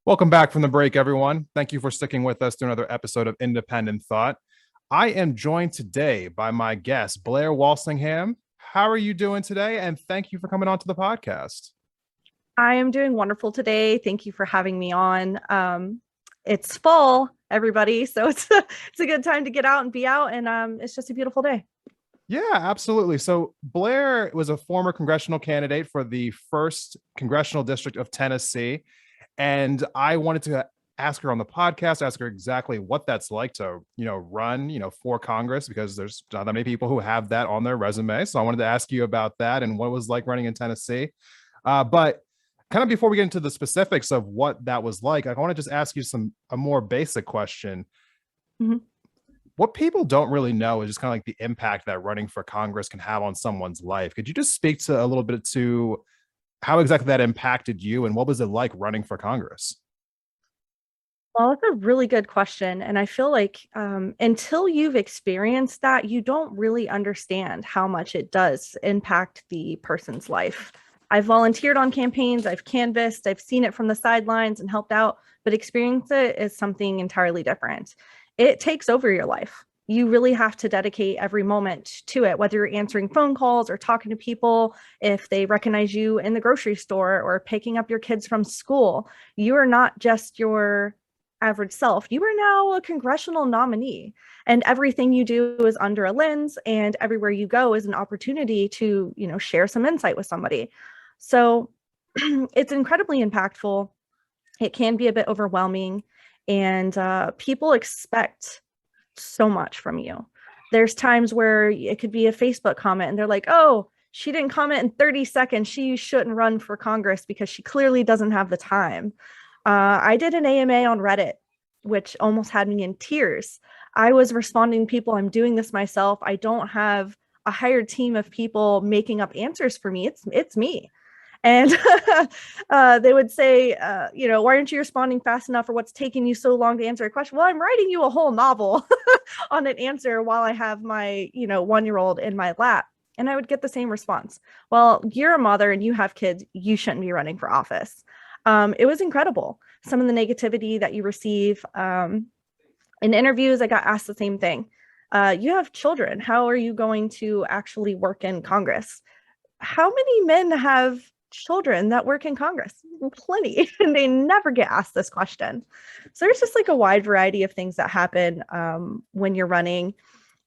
Welcome back from the break, everyone. Thank you for sticking with us to another episode of Independent Thought. I am joined today by my guest, Blair Walsingham. How are you doing today? And thank you for coming on to the podcast. I am doing wonderful today. Thank you for having me on. It's fall, everybody, so it's a good time to get out and be out, and it's just a beautiful day. Yeah, absolutely. So, Blair was a former congressional candidate for the first congressional district of Tennessee. And I wanted to ask her on the podcast, ask her exactly what that's like to, run, for Congress, because there's not that many people who have that on their resume. So I wanted to ask you about that and what it was like running in Tennessee. But kind of before we get into the specifics of what that was like, I want to just ask you a more basic question. Mhm. What people don't really know is just kind of like the impact that running for Congress can have on someone's life. Could you just speak to a little bit to how exactly that impacted you and what was it like running for Congress? Well, that's a really good question. And I feel like until you've experienced that, you don't really understand how much it does impact the person's life. I've volunteered on campaigns, I've canvassed, I've seen it from the sidelines and helped out, but experience it is something entirely different. It takes over your life. You really have to dedicate every moment to it, whether you're answering phone calls or talking to people, if they recognize you in the grocery store or picking up your kids from school. You are not just your average self. You are now a congressional nominee, and everything you do is under a lens, and everywhere you go is an opportunity to, share some insight with somebody. So it's incredibly impactful. It can be a bit overwhelming, and people expect so much from you. There's times where it could be a Facebook comment and they're like, oh, she didn't comment in 30 seconds. She shouldn't run for Congress because she clearly doesn't have the time. I did an AMA on Reddit, which almost had me in tears. I was responding to people, I'm doing this myself. I don't have a hired team of people making up answers for me. It's me. And they would say, why aren't you responding fast enough, or what's taking you so long to answer a question? Well, I'm writing you a whole novel on an answer while I have my, 1-year-old in my lap. And I would get the same response. Well, you're a mother and you have kids. You shouldn't be running for office. It was incredible. Some of the negativity that you receive in interviews, I got asked the same thing. You have children. How are you going to actually work in Congress? How many men have children that work in Congress? Plenty. And they never get asked this question. So there's just like a wide variety of things that happen when you're running.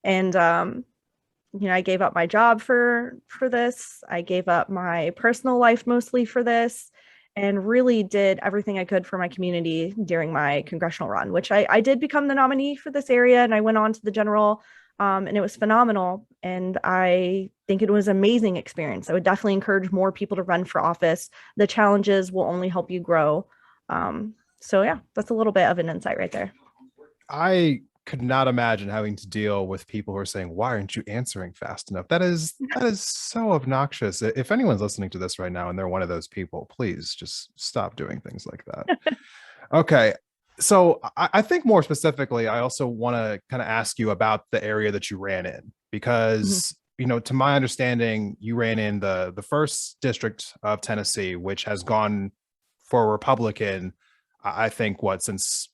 And I gave up my job for this. I gave up my personal life mostly for this, and really did everything I could for my community during my congressional run, which I did become the nominee for this area, and I went on to the general, and it was phenomenal. And I think it was an amazing experience. I would definitely encourage more people to run for office. The challenges will only help you grow. So yeah, that's a little bit of an insight right there. I could not imagine having to deal with people who are saying, "Why aren't you answering fast enough?" That is so obnoxious. If anyone's listening to this right now and they're one of those people, please just stop doing things like that. Okay. So I think more specifically, I also want to kind of ask you about the area that you ran in, Mhm. because, to my understanding, you ran in the first district of Tennessee, which has gone for a Republican, I think, since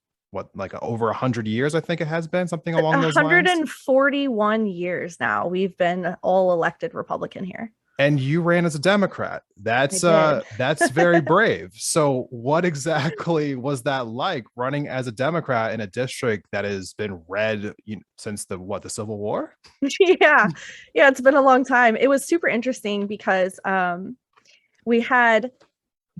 like over 100 years, I think it has been something along those lines. 141 years now, we've been all elected Republican here. And you ran as a Democrat. I That's did. that's very brave. So what exactly was that like, running as a Democrat in a district that has been red, since the Civil War? Yeah. Yeah, it's been a long time. It was super interesting because we had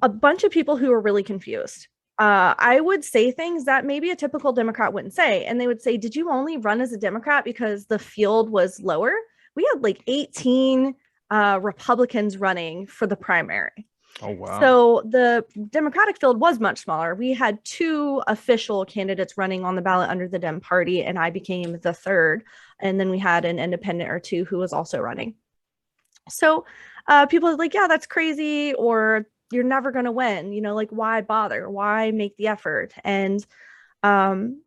a bunch of people who were really confused. I would say things that maybe a typical Democrat wouldn't say. And they would say, did you only run as a Democrat because the field was lower? We had like 18 Republicans running for the primary. Oh, wow. So the Democratic field was much smaller. We had two official candidates running on the ballot under the Dem Party, and I became the third. And then we had an independent or two who was also running. So people are like, yeah, that's crazy, or you're never going to win. Like, why bother? Why make the effort? And um,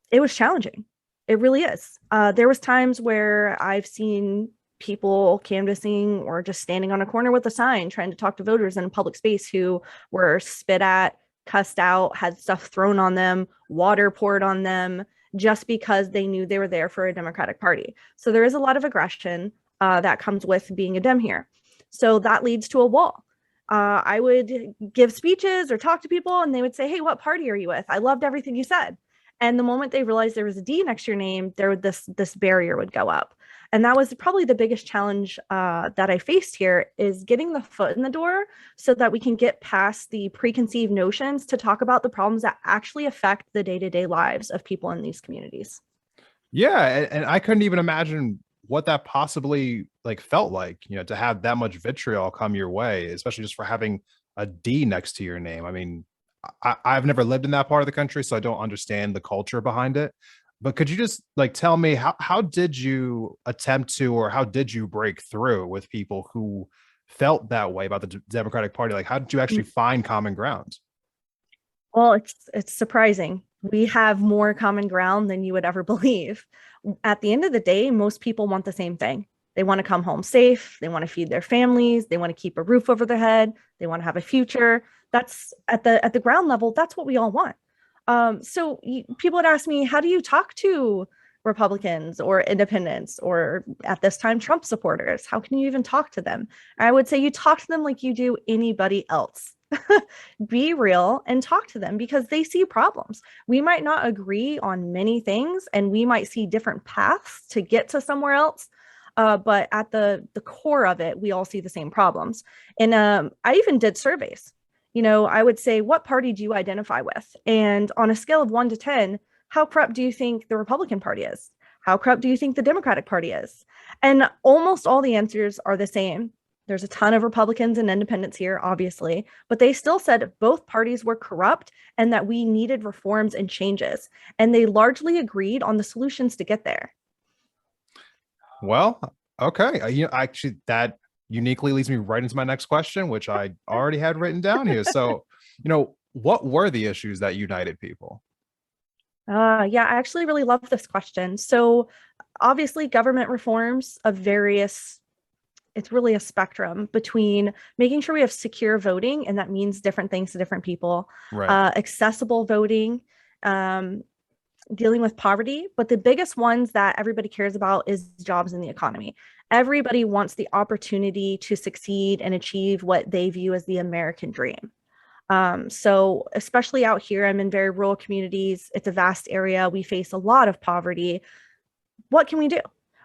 it was challenging. It really is. There was times where I've seen people canvassing or just standing on a corner with a sign trying to talk to voters in a public space who were spit at, cussed out, had stuff thrown on them, water poured on them, just because they knew they were there for a Democratic Party. So there is a lot of aggression that comes with being a Dem here. So that leads to a wall. I would give speeches or talk to people, and they would say, "Hey, what party are you with? I loved everything you said." And the moment they realized there was a D next to your name, there would this barrier would go up. And that was probably the biggest challenge that I faced here, is getting the foot in the door so that we can get past the preconceived notions to talk about the problems that actually affect the day-to-day lives of people in these communities. Yeah, and I couldn't even imagine what that possibly like felt like, to have that much vitriol come your way, especially just for having a D next to your name. I mean, I've never lived in that part of the country, so I don't understand the culture behind it. But could you just like tell me how did you attempt to, or how did you break through with people who felt that way about the Democratic Party? Like, how did you actually find common ground? Well, it's surprising. We have more common ground than you would ever believe. At the end of the day, most people want the same thing. They want to come home safe. They want to feed their families. They want to keep a roof over their head. They want to have a future. That's at the ground level. That's what we all want. People would ask me, how do you talk to Republicans or independents, or at this time, Trump supporters? How can you even talk to them? I would say you talk to them like you do anybody else. Be real and talk to them, because they see problems. We might not agree on many things, and we might see different paths to get to somewhere else. But at the core of it, we all see the same problems. And I even did surveys. I would say, what party do you identify with? And on a scale of 1 to 10, how corrupt do you think the Republican Party is? How corrupt do you think the Democratic Party is? And almost all the answers are the same. There's a ton of Republicans and independents here, obviously, but they still said both parties were corrupt and that we needed reforms and changes. And they largely agreed on the solutions to get there. Well, okay. Actually, that uniquely leads me right into my next question, which I already had written down here. So, what were the issues that united people? Yeah, I actually really love this question. So, obviously, government reforms of various, it's really a spectrum between making sure we have secure voting, and that means different things to different people, Right. accessible voting, dealing with poverty. But the biggest ones that everybody cares about is jobs in the economy. Everybody wants the opportunity to succeed and achieve what they view as the American dream. So especially out here, I'm in very rural communities. It's a vast area. We face a lot of poverty. What can we do?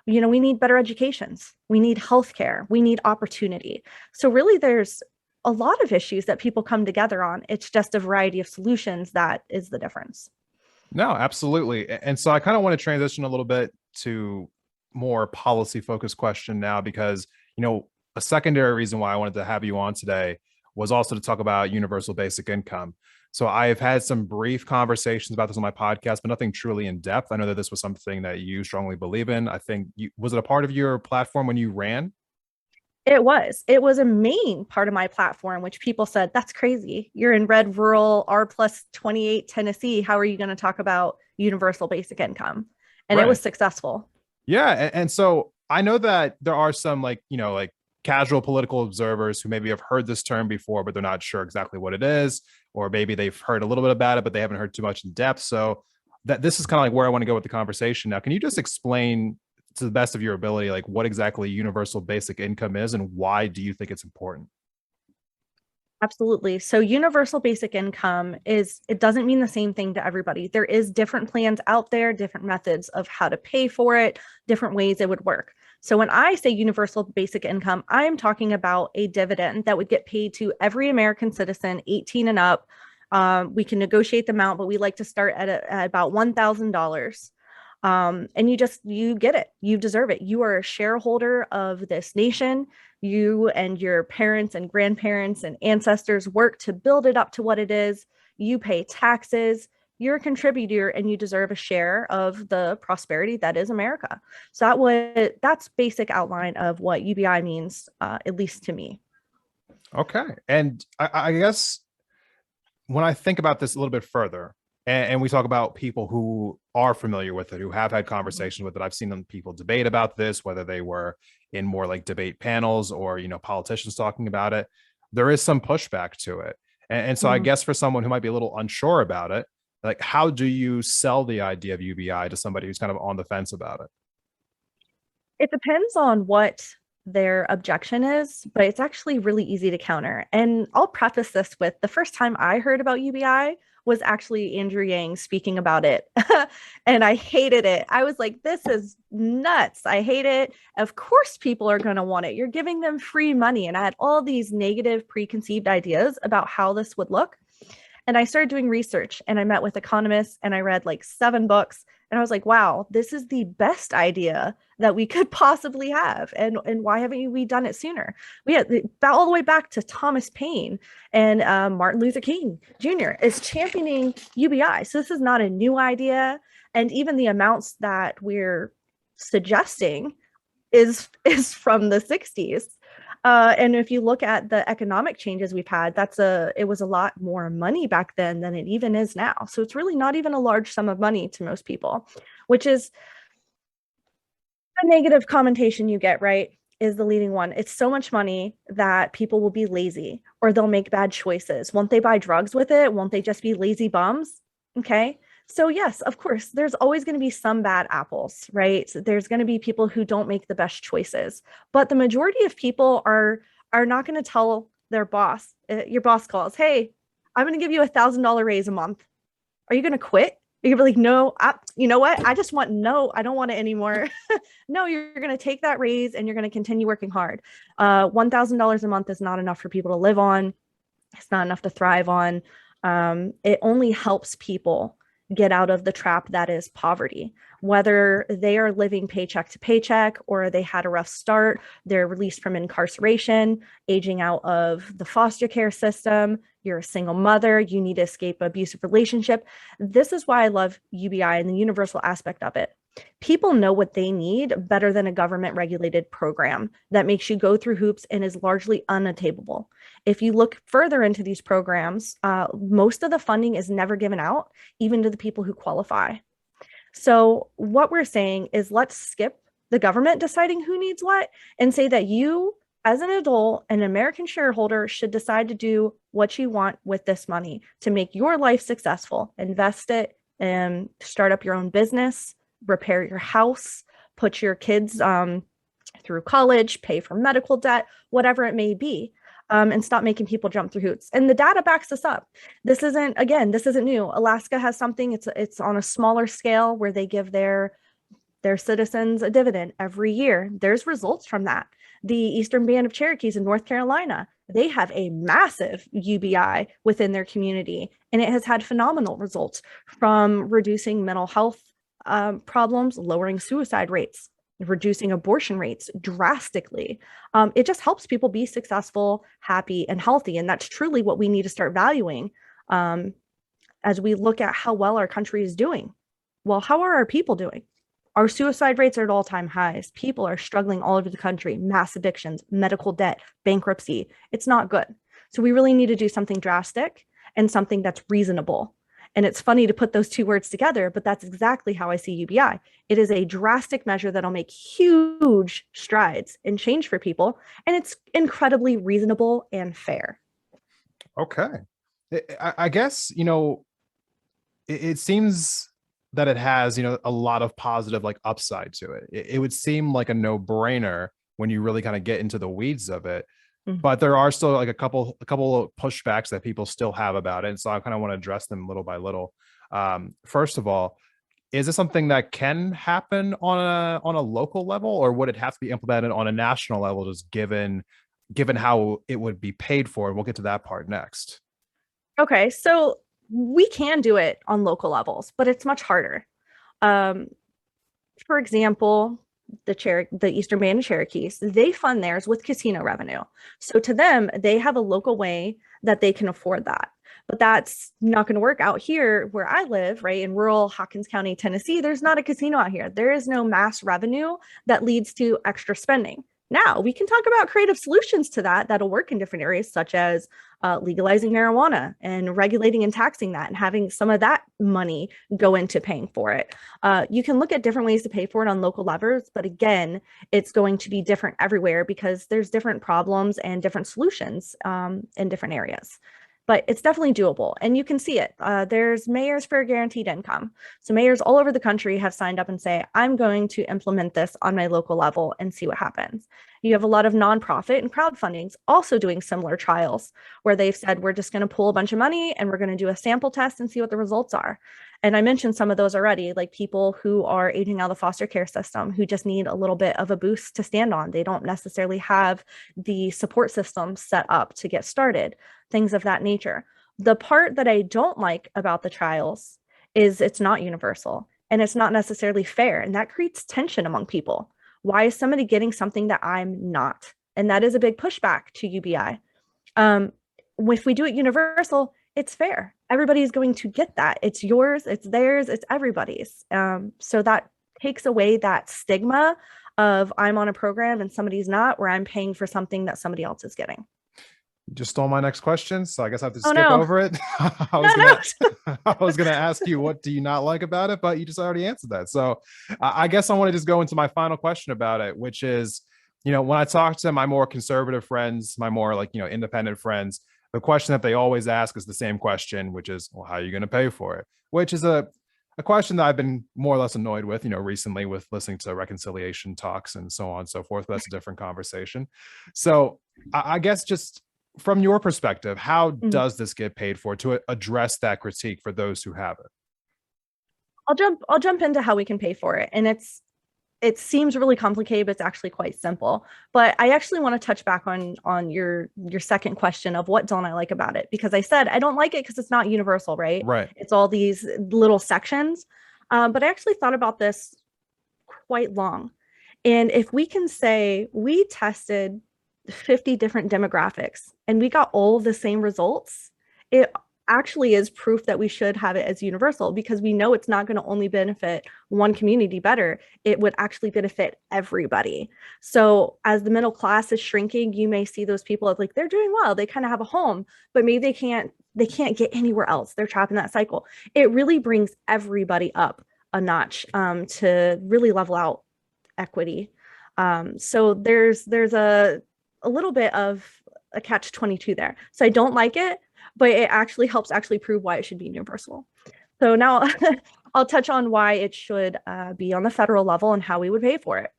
We need better educations. We need healthcare. We need opportunity. So really, there's a lot of issues that people come together on. It's just a variety of solutions that is the difference. No, absolutely. And so I kind of want to transition a little bit to more policy focused question now, because, a secondary reason why I wanted to have you on today was also to talk about universal basic income. So I've had some brief conversations about this on my podcast, but nothing truly in depth. I know that this was something that you strongly believe in. I think was it a part of your platform when you ran? It was. It was a main part of my platform, which people said, that's crazy. You're in red, rural, R plus 28 Tennessee. How are you going to talk about universal basic income? And it was Right. successful. Yeah. And so I know that there are some like casual political observers who maybe have heard this term before, but they're not sure exactly what it is, or maybe they've heard a little bit about it, but they haven't heard too much in depth. So that this is kind of like where I want to go with the conversation now. Can you just explain to the best of your ability, like what exactly universal basic income is and why do you think it's important? Absolutely. So universal basic income it doesn't mean the same thing to everybody. There is different plans out there, different methods of how to pay for it, different ways it would work. So when I say universal basic income, I'm talking about a dividend that would get paid to every American citizen 18 and up. We can negotiate the amount, but we like to start at about $1,000. And you get it. You deserve it. You are a shareholder of this nation. You and your parents and grandparents and ancestors work to build it up to what it is. You pay taxes. You're a contributor, and you deserve a share of the prosperity that is America. So that's basic outline of what UBI means, at least to me. Okay. And I guess when I think about this a little bit further, and we talk about people who are familiar with it, who have had conversations with it. I've seen them people debate about this, whether they were in more like debate panels or, politicians talking about it. There is some pushback to it. And so I Mhm. guess for someone who might be a little unsure about it, like how do you sell the idea of UBI to somebody who's kind of on the fence about it? It depends on what their objection is, but it's actually really easy to counter. And I'll preface this with the first time I heard about UBI was actually Andrew Yang speaking about it. And I hated it. I was like, this is nuts. I hate it. Of course, people are going to want it. You're giving them free money. And I had all these negative preconceived ideas about how this would look. And I started doing research and I met with economists and I read like 7 books. And I was like, wow, this is the best idea that we could possibly have. And why haven't we done it sooner? We had all the way back to Thomas Paine and Martin Luther King Jr. is championing UBI. So this is not a new idea. And even the amounts that we're suggesting is from the 60s. And if you look at the economic changes we've had, it was a lot more money back then than it even is now. So it's really not even a large sum of money to most people, which is a negative commentation you get, right? Is the leading one. It's so much money that people will be lazy or they'll make bad choices. Won't they buy drugs with it? Won't they just be lazy bums? Okay. So, yes, of course, there's always going to be some bad apples, right? So there's going to be people who don't make the best choices. But the majority of people are not going to tell their boss, your boss calls, hey, I'm going to give you $1,000 raise a month. Are you going to quit? You're like, no, you know what? I just want no, I don't want it anymore. No, you're going to take that raise and you're going to continue working hard. $1,000 a month is not enough for people to live on. It's not enough to thrive on. It only helps people get out of the trap that is poverty. Whether they are living paycheck to paycheck or they had a rough start, they're released from incarceration, aging out of the foster care system, you're a single mother, you need to escape an abusive relationship. This is why I love UBI and the universal aspect of it. People know what they need better than a government regulated program that makes you go through hoops and is largely unattainable. If you look further into these programs, most of the funding is never given out, even to the people who qualify. So, what we're saying is let's skip the government deciding who needs what and say that you, as an adult, an American shareholder, should decide to do what you want with this money to make your life successful. Invest it and start up your own business, repair your house, put your kids through college, pay for medical debt, whatever it may be. And stop making people jump through hoops. And the data backs this up. This isn't new. Alaska has something. It's on a smaller scale where they give their citizens a dividend every year. There's results from that. The Eastern Band of Cherokees in North Carolina, they have a massive UBI within their community, and it has had phenomenal results from reducing mental health problems, lowering suicide rates, reducing abortion rates drastically. It just helps people be successful, happy, and healthy. And that's truly what we need to start valuing as we look at how well our country is doing. Well, how are our people doing? Our suicide rates are at all-time highs. People are struggling all over the country, mass addictions, medical debt, bankruptcy. It's not good. So we really need to do something drastic and something that's reasonable. And it's funny to put those two words together, but that's exactly how I see UBI. It is a drastic measure that'll make huge strides and change for people. And it's incredibly reasonable and fair. Okay. I guess, it seems that it has, a lot of positive like upside to it. It would seem like a no-brainer when you really kind of get into the weeds of it. Mm. But there are still like a couple of pushbacks that people still have about it. And so I kind of want to address them little by little. First of all, is this something that can happen on a local level, or would it have to be implemented on a national level, just given how it would be paid for? And we'll get to that part next. Okay, so we can do it on local levels, but it's much harder. Um, for example, the Eastern Band of Cherokees, they fund theirs with casino revenue. So to them, they have a local way that they can afford that. But that's not going to work out here where I live, right? In rural Hawkins County, Tennessee, there's not a casino out here. There is no mass revenue that leads to extra spending. Now, we can talk about creative solutions to that that'll work in different areas, such as legalizing marijuana and regulating and taxing that and having some of that money go into paying for it. You can look at different ways to pay for it on local levels, but again, it's going to be different everywhere because there's different problems and different solutions in different areas. but it's definitely doable. And you can see it. There's mayors for guaranteed income. So mayors all over the country have signed up and say, I'm going to implement this on my local level and see what happens. You have a lot of nonprofit and crowdfundings also doing similar trials where they've said, we're just going to pull a bunch of money and we're going to do a sample test and see what the results are. And I mentioned some of those already, like people who are aging out of the foster care system who just need a little bit of a boost to stand on. They don't necessarily have the support system set up to get started, things of that nature. The part that I don't like about the trials is it's not universal and it's not necessarily fair. And that creates tension among people. Why is somebody getting something that I'm not? And that is a big pushback to UBI. If we do it universal, it's fair. Everybody's going to get that. It's yours, it's theirs, it's everybody's. So that takes away that stigma of I'm on a program and somebody's not, where I'm paying for something that somebody else is getting. You just stole my next question, so I guess I have to Oh, skip no. over it. I was gonna ask you, what do you not like about it, but you just already answered that. So I guess I want to just go into my final question about it, which is, when I talk to my more conservative friends, my more independent friends, the question that they always ask is the same question, which is, well, how are you going to pay for it? Which is a question that I've been more or less annoyed with, recently with listening to reconciliation talks and so on and so forth. But that's a different conversation. So I guess just from your perspective, how does this get paid for to address that critique for those who have it? I'll jump into how we can pay for it. And it seems really complicated, but it's actually quite simple. But I actually want to touch back on your second question of what don't I like about it? Because I said I don't like it because it's not universal, right? Right. It's all these little sections. But I actually thought about this quite long. And if we can say we tested 50 different demographics and we got all the same results, it actually is proof that we should have it as universal, because we know it's not going to only benefit one community better. It would actually benefit everybody. So as the middle class is shrinking, you may see those people as like, they're doing well, they kind of have a home, but maybe they can't get anywhere else. They're trapped in that cycle. It really brings everybody up a notch to really level out equity. So there's a little bit of a catch-22 there. So I don't like it, but it actually helps prove why it should be universal. So now I'll touch on why it should be on the federal level and how we would pay for it.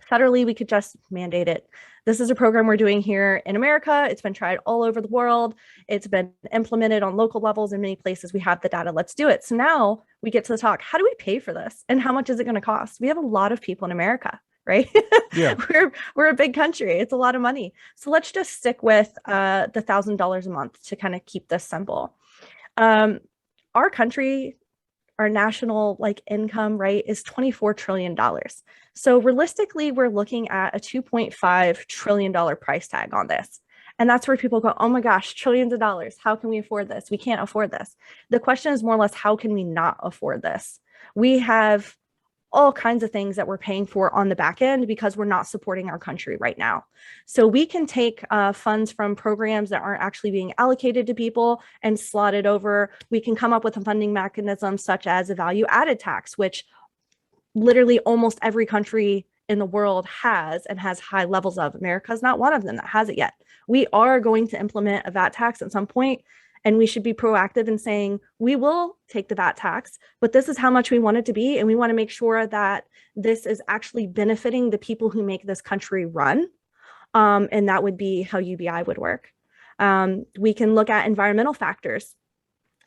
Federally, we could just mandate it. This is a program we're doing here in America. It's been tried all over the world. It's been implemented on local levels in many places. We have the data. Let's do it. So now we get to the talk. How do we pay for this? And how much is it going to cost? We have a lot of people in America, right? Yeah. We're a big country. It's a lot of money. So let's just stick with the $1,000 a month to kind of keep this simple. Our country, our national income, right, is $24 trillion. So realistically, we're looking at a $2.5 trillion price tag on this. And that's where people go, oh my gosh, trillions of dollars. How can we afford this? We can't afford this. The question is more or less, how can we not afford this? We have all kinds of things that we're paying for on the back end because we're not supporting our country right now. So we can take funds from programs that aren't actually being allocated to people and slot it over. We can come up with a funding mechanism such as a value added tax, which literally almost every country in the world has and has high levels of. America is not one of them that has it yet. We are going to implement a VAT tax at some point, and we should be proactive in saying, we will take the VAT tax, but this is how much we want it to be. And we want to make sure that this is actually benefiting the people who make this country run. And that would be how UBI would work. We can look at environmental factors,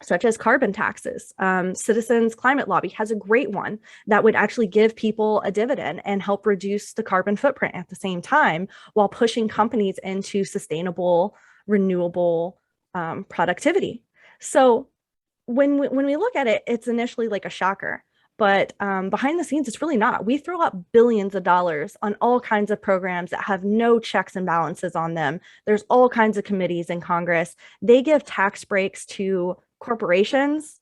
such as carbon taxes. Citizens Climate Lobby has a great one that would actually give people a dividend and help reduce the carbon footprint at the same time, while pushing companies into sustainable, renewable productivity. So when we look at it, it's initially like a shocker, but behind the scenes, it's really not. We throw up billions of dollars on all kinds of programs that have no checks and balances on them. There's all kinds of committees in Congress. They give tax breaks to corporations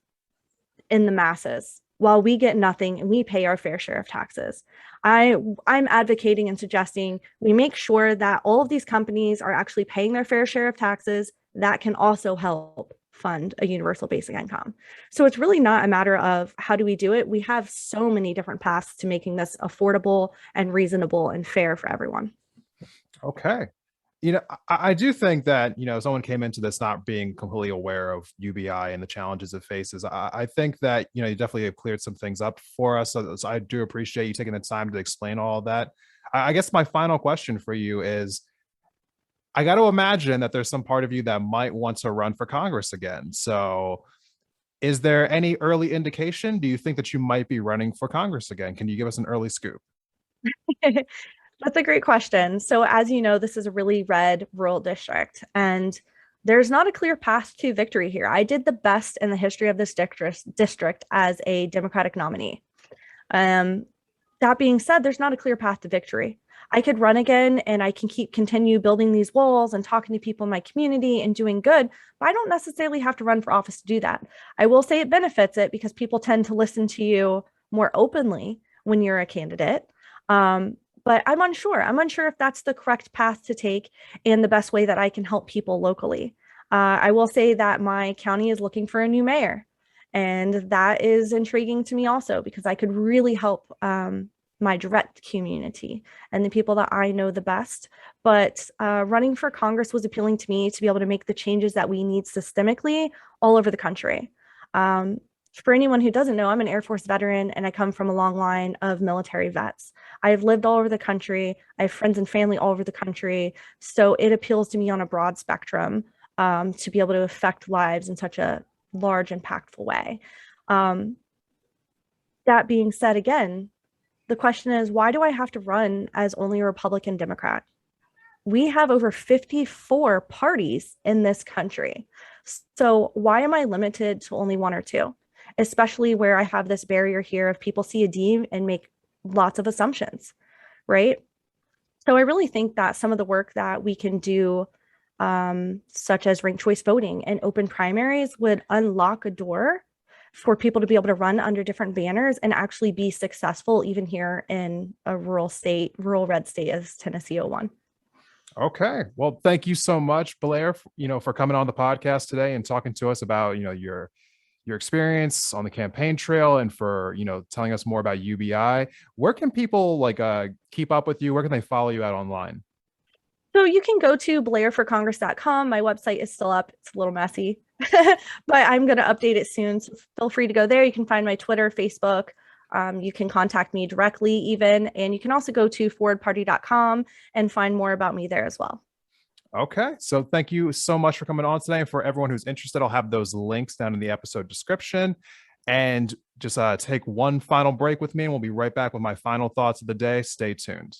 in the masses while we get nothing and we pay our fair share of taxes. I'm advocating and suggesting we make sure that all of these companies are actually paying their fair share of taxes. That can also help fund a universal basic income. So it's really not a matter of how do we do it. We have so many different paths to making this affordable and reasonable and fair for everyone. Okay. I do think that, someone came into this not being completely aware of UBI and the challenges it faces. I think that, you definitely have cleared some things up for us. So I do appreciate you taking the time to explain all of that. I guess my final question for you is, I got to imagine that there's some part of you that might want to run for Congress again. So is there any early indication? Do you think that you might be running for Congress again? Can you give us an early scoop? That's a great question. So, as you know, this is a really red rural district, and there's not a clear path to victory here. I did the best in the history of this district as a Democratic nominee. Um, that being said, there's not a clear path to victory. I could run again and I can continue building these walls and talking to people in my community and doing good, but I don't necessarily have to run for office to do that. I will say it benefits it because people tend to listen to you more openly when you're a candidate. But I'm unsure. I'm unsure if that's the correct path to take and the best way that I can help people locally. I will say that my county is looking for a new mayor, and that is intriguing to me also because I could really help my direct community and the people that I know the best. But running for Congress was appealing to me to be able to make the changes that we need systemically all over the country. For anyone who doesn't know, I'm an Air Force veteran and I come from a long line of military vets. I have lived all over the country. I have friends and family all over the country. So it appeals to me on a broad spectrum to be able to affect lives in such a large, impactful way. That being said, again, the question is, why do I have to run as only a Republican Democrat? We have over 54 parties in this country. So why am I limited to only one or two? Especially where I have this barrier here of people see a D and make lots of assumptions, right? So I really think that some of the work that we can do, such as ranked choice voting and open primaries, would unlock a door for people to be able to run under different banners and actually be successful even here in a rural red state as Tennessee 01. Okay. Well, thank you so much, Blair, for coming on the podcast today and talking to us about, your experience on the campaign trail and for, telling us more about UBI. Where can people keep up with you? Where can they follow you out online? So you can go to blairforcongress.com. My website is still up. It's a little messy, but I'm going to update it soon. So feel free to go there. You can find my Twitter, Facebook. You can contact me directly even. And you can also go to forwardparty.com and find more about me there as well. Okay. So thank you so much for coming on today. And for everyone who's interested, I'll have those links down in the episode description. And just take one final break with me, and we'll be right back with my final thoughts of the day. Stay tuned.